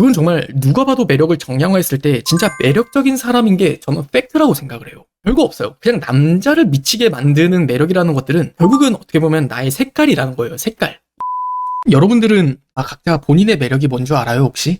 그건 정말 누가 봐도 매력을 정량화했을 때 진짜 매력적인 사람인 게 저는 팩트라고 생각을 해요. 별거 없어요. 그냥 남자를 미치게 만드는 매력이라는 것들은 결국은 어떻게 보면 나의 색깔이라는 거예요. 색깔. 여러분들은 각자 본인의 매력이 뭔 줄 알아요, 혹시?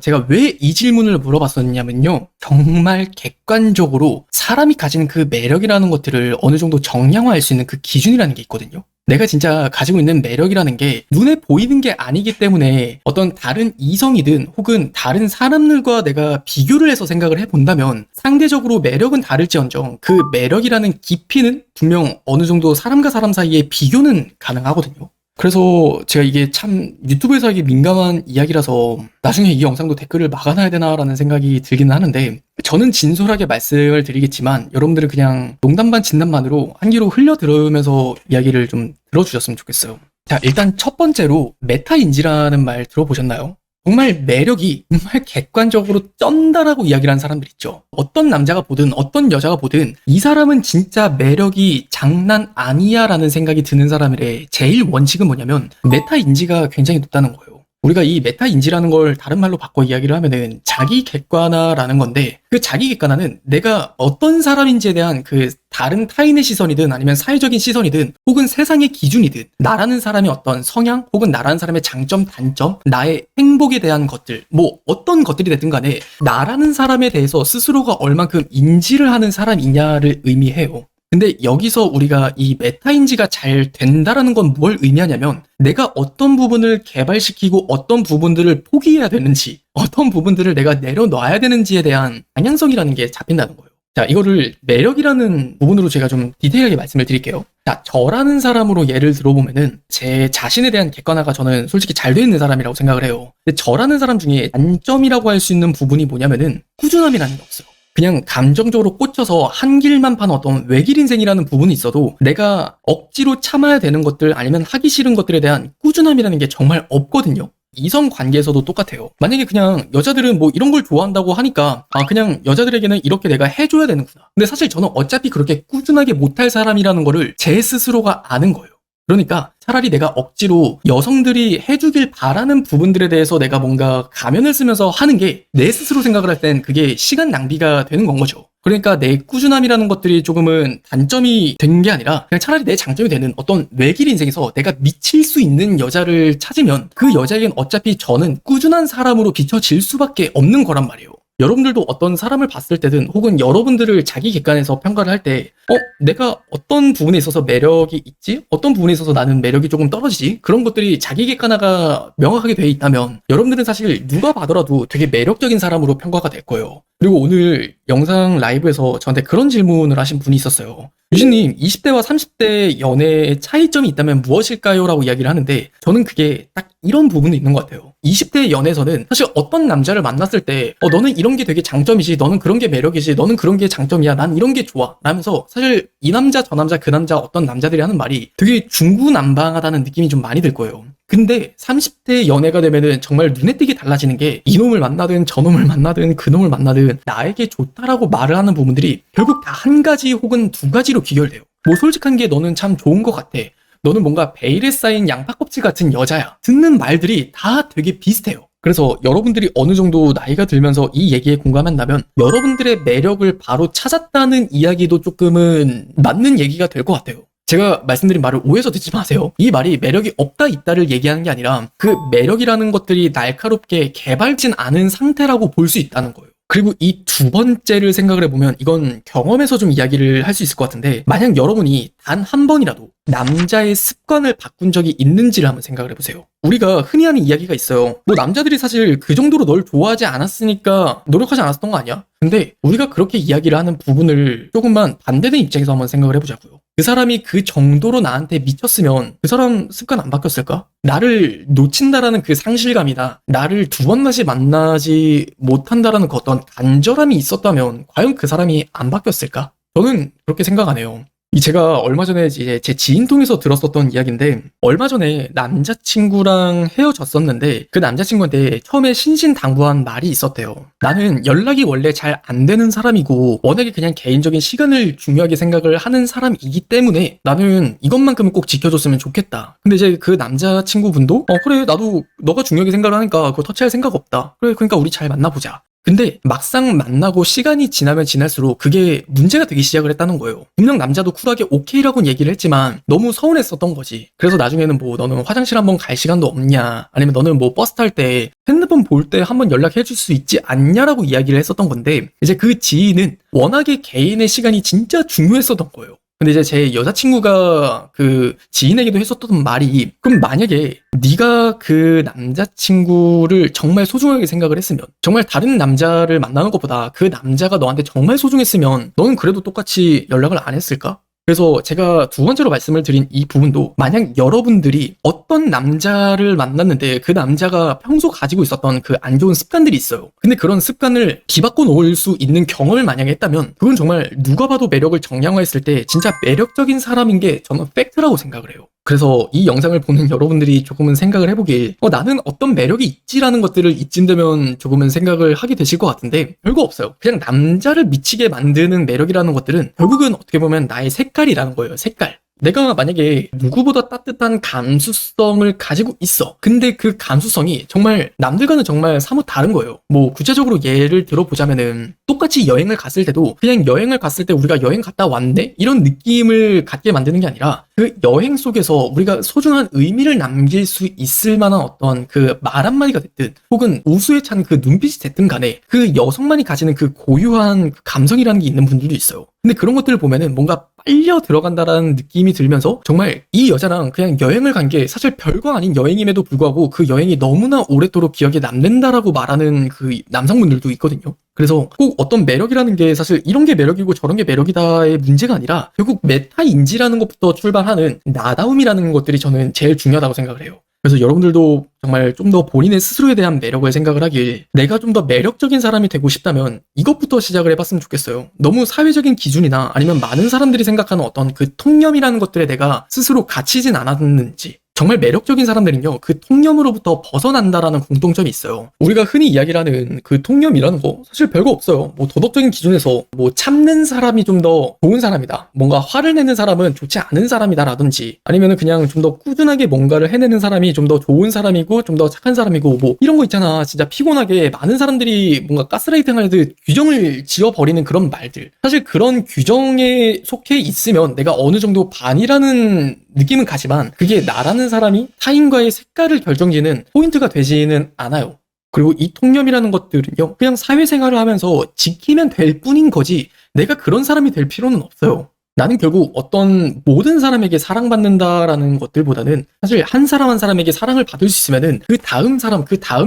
제가 왜 이 질문을 물어봤었냐면요. 정말 객관적으로 사람이 가진 그 매력이라는 것들을 어느 정도 정량화할 수 있는 그 기준이라는 게 있거든요. 내가 진짜 가지고 있는 매력이라는 게 눈에 보이는 게 아니기 때문에 어떤 다른 이성이든 혹은 다른 사람들과 내가 비교를 해서 생각을 해본다면 상대적으로 매력은 다를지언정 그 매력이라는 깊이는 분명 어느 정도 사람과 사람 사이에 비교는 가능하거든요. 그래서 제가 이게 참 유튜브에서 하기 민감한 이야기라서 나중에 이 영상도 댓글을 막아놔야 되나라는 생각이 들기는 하는데, 저는 진솔하게 말씀을 드리겠지만 여러분들은 그냥 농담 반 진담반으로 한 귀로 흘려 들으면서 이야기를 좀 들어주셨으면 좋겠어요. 자, 일단 첫 번째로 메타인지라는 말 들어보셨나요? 정말 매력이 정말 객관적으로 쩐다라고 이야기를 하는 사람들 있죠. 어떤 남자가 보든 어떤 여자가 보든 이 사람은 진짜 매력이 장난 아니야 라는 생각이 드는 사람들의 제일 원칙은 뭐냐면 메타인지가 굉장히 높다는 거예요. 우리가 이 메타인지라는 걸 다른 말로 바꿔 이야기를 하면은 자기 객관화라는 건데, 그 자기 객관화는 내가 어떤 사람인지에 대한 그 다른 타인의 시선이든 아니면 사회적인 시선이든 혹은 세상의 기준이든 나라는 사람의 어떤 성향 혹은 나라는 사람의 장점, 단점, 나의 행복에 대한 것들, 뭐 어떤 것들이 됐든 간에 나라는 사람에 대해서 스스로가 얼만큼 인지를 하는 사람이냐를 의미해요. 근데 여기서 우리가 이 메타인지가 잘 된다라는 건 뭘 의미하냐면 내가 어떤 부분을 개발시키고 어떤 부분들을 포기해야 되는지, 어떤 부분들을 내가 내려놔야 되는지에 대한 방향성이라는 게 잡힌다는 거예요. 자, 이거를 매력이라는 부분으로 제가 좀 디테일하게 말씀을 드릴게요. 자, 저라는 사람으로 예를 들어보면은 제 자신에 대한 객관화가 저는 솔직히 잘 돼 있는 사람이라고 생각을 해요. 근데 저라는 사람 중에 단점이라고 할 수 있는 부분이 뭐냐면은 꾸준함이라는 게 없어요. 그냥 감정적으로 꽂혀서 한 길만 파는 어떤 외길 인생이라는 부분이 있어도 내가 억지로 참아야 되는 것들 아니면 하기 싫은 것들에 대한 꾸준함이라는 게 정말 없거든요. 이성 관계에서도 똑같아요. 만약에 그냥 여자들은 뭐 이런 걸 좋아한다고 하니까 그냥 여자들에게는 이렇게 내가 해줘야 되는구나. 근데 사실 저는 어차피 그렇게 꾸준하게 못할 사람이라는 거를 제 스스로가 아는 거예요. 그러니까 차라리 내가 억지로 여성들이 해주길 바라는 부분들에 대해서 내가 뭔가 가면을 쓰면서 하는 게 내 스스로 생각을 할 땐 그게 시간 낭비가 되는 건 거죠. 그러니까 내 꾸준함이라는 것들이 조금은 단점이 된 게 아니라 그냥 차라리 내 장점이 되는 어떤 외길 인생에서 내가 미칠 수 있는 여자를 찾으면 그 여자에겐 어차피 저는 꾸준한 사람으로 비춰질 수밖에 없는 거란 말이에요. 여러분들도 어떤 사람을 봤을 때든 혹은 여러분들을 자기 객관에서 평가를 할 때 내가 어떤 부분에 있어서 매력이 있지? 어떤 부분에 있어서 나는 매력이 조금 떨어지지? 그런 것들이 자기 객관화가 명확하게 돼 있다면 여러분들은 사실 누가 봐더라도 되게 매력적인 사람으로 평가가 될 거예요. 그리고 오늘 영상 라이브에서 저한테 그런 질문을 하신 분이 있었어요. 유진님, 20대와 30대 연애의 차이점이 있다면 무엇일까요? 라고 이야기를 하는데 저는 그게 딱 이런 부분이 있는 것 같아요. 20대 연애에서는 사실 어떤 남자를 만났을 때 너는 이런 게 되게 장점이지, 너는 그런 게 매력이지, 너는 그런 게 장점이야, 난 이런 게 좋아 라면서 사실 이 남자 저 남자 그 남자 어떤 남자들이 하는 말이 되게 중구난방하다는 느낌이 좀 많이 들 거예요. 근데 30대 연애가 되면은 정말 눈에 띄게 달라지는 게 이놈을 만나든 저놈을 만나든 그놈을 만나든 나에게 좋다라고 말을 하는 부분들이 결국 다 한 가지 혹은 두 가지로 귀결돼요. 뭐 솔직한 게 너는 참 좋은 것 같아. 너는 뭔가 베일에 쌓인 양파 껍질 같은 여자야. 듣는 말들이 다 되게 비슷해요. 그래서 여러분들이 어느 정도 나이가 들면서 이 얘기에 공감한다면 여러분들의 매력을 바로 찾았다는 이야기도 조금은 맞는 얘기가 될 것 같아요. 제가 말씀드린 말을 오해해서 듣지 마세요. 이 말이 매력이 없다 있다를 얘기하는 게 아니라 그 매력이라는 것들이 날카롭게 개발진 않은 상태라고 볼 수 있다는 거예요. 그리고 이 두 번째를 생각을 해보면 이건 경험에서 좀 이야기를 할 수 있을 것 같은데, 만약 여러분이 단 한 번이라도 남자의 습관을 바꾼 적이 있는지를 한번 생각을 해보세요. 우리가 흔히 하는 이야기가 있어요. 뭐 남자들이 사실 그 정도로 널 좋아하지 않았으니까 노력하지 않았던 거 아니야? 근데 우리가 그렇게 이야기를 하는 부분을 조금만 반대된 입장에서 한번 생각을 해보자고요. 그 사람이 그 정도로 나한테 미쳤으면 그 사람 습관 안 바뀌었을까? 나를 놓친다라는 그 상실감이나 나를 두 번 다시 만나지 못한다라는 그 어떤 간절함이 있었다면 과연 그 사람이 안 바뀌었을까? 저는 그렇게 생각 안 해요. 제가 얼마 전에 이제 제 지인 통해서 들었었던 이야기인데, 얼마 전에 남자친구랑 헤어졌었는데 그 남자친구한테 처음에 신신당부한 말이 있었대요. 나는 연락이 원래 잘 안 되는 사람이고 워낙에 그냥 개인적인 시간을 중요하게 생각을 하는 사람이기 때문에 나는 이것만큼은 꼭 지켜줬으면 좋겠다. 근데 이제 그 남자친구분도 그래, 나도 너가 중요하게 생각을 하니까 그거 터치할 생각 없다. 그래, 그러니까 우리 잘 만나보자. 근데 막상 만나고 시간이 지나면 지날수록 그게 문제가 되기 시작을 했다는 거예요. 분명 남자도 쿨하게 오케이라고는 얘기를 했지만 너무 서운했었던 거지. 그래서 나중에는 뭐 너는 화장실 한번 갈 시간도 없냐, 아니면 너는 뭐 버스 탈 때 핸드폰 볼 때 한번 연락해 줄 수 있지 않냐라고 이야기를 했었던 건데, 이제 그 지인은 워낙에 개인의 시간이 진짜 중요했었던 거예요. 근데 이제 제 여자친구가 그 지인에게도 했었던 말이, 그럼 만약에 네가 그 남자친구를 정말 소중하게 생각을 했으면, 정말 다른 남자를 만나는 것보다 그 남자가 너한테 정말 소중했으면 너는 그래도 똑같이 연락을 안 했을까? 그래서 제가 두 번째로 말씀을 드린 이 부분도, 만약 여러분들이 어떤 남자를 만났는데 그 남자가 평소 가지고 있었던 그 안 좋은 습관들이 있어요. 근데 그런 습관을 뒤바꿔 놓을 수 있는 경험을 만약에 했다면 그건 정말 누가 봐도 매력을 정량화했을 때 진짜 매력적인 사람인 게 저는 팩트라고 생각을 해요. 그래서 이 영상을 보는 여러분들이 조금은 생각을 해보길, 나는 어떤 매력이 있지라는 것들을 이쯤 되면 조금은 생각을 하게 되실 것 같은데, 별거 없어요. 그냥 남자를 미치게 만드는 매력이라는 것들은 결국은 어떻게 보면 나의 색깔이라는 거예요. 색깔. 내가 만약에 누구보다 따뜻한 감수성을 가지고 있어. 근데 그 감수성이 정말 남들과는 정말 사뭇 다른 거예요. 뭐 구체적으로 예를 들어보자면은, 똑같이 여행을 갔을 때도 그냥 여행을 갔을 때 우리가 여행 갔다 왔네? 이런 느낌을 갖게 만드는 게 아니라, 그 여행 속에서 우리가 소중한 의미를 남길 수 있을 만한 어떤 그 말 한마디가 됐든, 혹은 우수에 찬 그 눈빛이 됐든 간에 그 여성만이 가지는 그 고유한 그 감성이라는 게 있는 분들도 있어요. 근데 그런 것들을 보면은 뭔가 빨려 들어간다라는 느낌이 들면서, 정말 이 여자랑 그냥 여행을 간 게 사실 별거 아닌 여행임에도 불구하고 그 여행이 너무나 오랫도록 기억에 남는다라고 말하는 그 남성분들도 있거든요. 그래서 꼭 어떤 매력이라는 게 사실 이런 게 매력이고 저런 게 매력이다의 문제가 아니라, 결국 메타인지라는 것부터 출발하는 나다움이라는 것들이 저는 제일 중요하다고 생각을 해요. 그래서 여러분들도 정말 좀 더 본인의 스스로에 대한 매력을 생각을 하길, 내가 좀 더 매력적인 사람이 되고 싶다면 이것부터 시작을 해봤으면 좋겠어요. 너무 사회적인 기준이나 아니면 많은 사람들이 생각하는 어떤 그 통념이라는 것들에 내가 스스로 갇히진 않았는지, 정말 매력적인 사람들은요, 그 통념으로부터 벗어난다라는 공통점이 있어요. 우리가 흔히 이야기를 하는 그 통념이라는 거 사실 별거 없어요. 뭐 도덕적인 기준에서 뭐 참는 사람이 좀 더 좋은 사람이다, 뭔가 화를 내는 사람은 좋지 않은 사람이다라든지, 아니면은 그냥 좀 더 꾸준하게 뭔가를 해내는 사람이 좀 더 좋은 사람이고 좀 더 착한 사람이고, 뭐 이런 거 있잖아. 진짜 피곤하게 많은 사람들이 뭔가 가스라이팅 하듯 규정을 지어버리는 그런 말들, 사실 그런 규정에 속해 있으면 내가 어느 정도 반이라는 느낌은 가지만, 그게 나라는 사람이 타인과의 색깔을 결정지는 포인트가 되지는 않아요. 그리고 이 통념이라는 것들은요, 그냥 사회생활을 하면서 지키면 될 뿐인 거지 내가 그런 사람이 될 필요는 없어요. 나는 결국 어떤 모든 사람에게 사랑받는다라는 것들보다는, 사실 한 사람 한 사람에게 사랑을 받을 수 있으면은 그 다음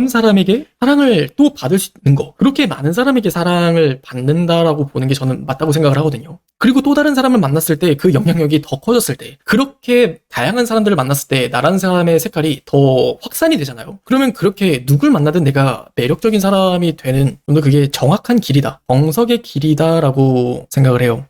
사람에게 사랑을 또 받을 수 있는 거, 그렇게 많은 사람에게 사랑을 받는다라고 보는 게 저는 맞다고 생각을 하거든요. 그리고 또 다른 사람을 만났을 때 그 영향력이 더 커졌을 때, 그렇게 다양한 사람들을 만났을 때 나라는 사람의 색깔이 더 확산이 되잖아요. 그러면 그렇게 누굴 만나든 내가 매력적인 사람이 되는, 좀 더 그게 정확한 길이다, 정석의 길이다라고 생각을 해요.